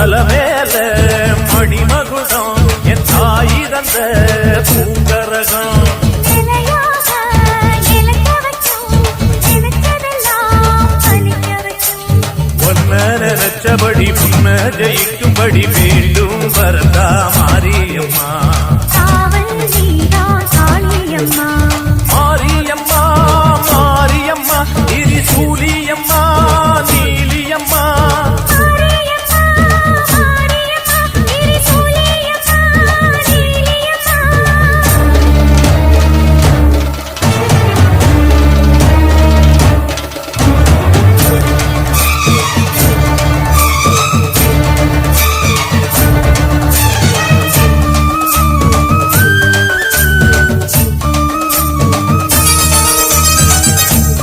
அலமேல மணிமகுடம் என் தாய் தந்த பூங்கரகம் நினைச்சபடி புன்ன ஜெயிக்கும்படி வேண்டும் வரதா மாரியம்மா. காவல் நீதான் காளியம்மா.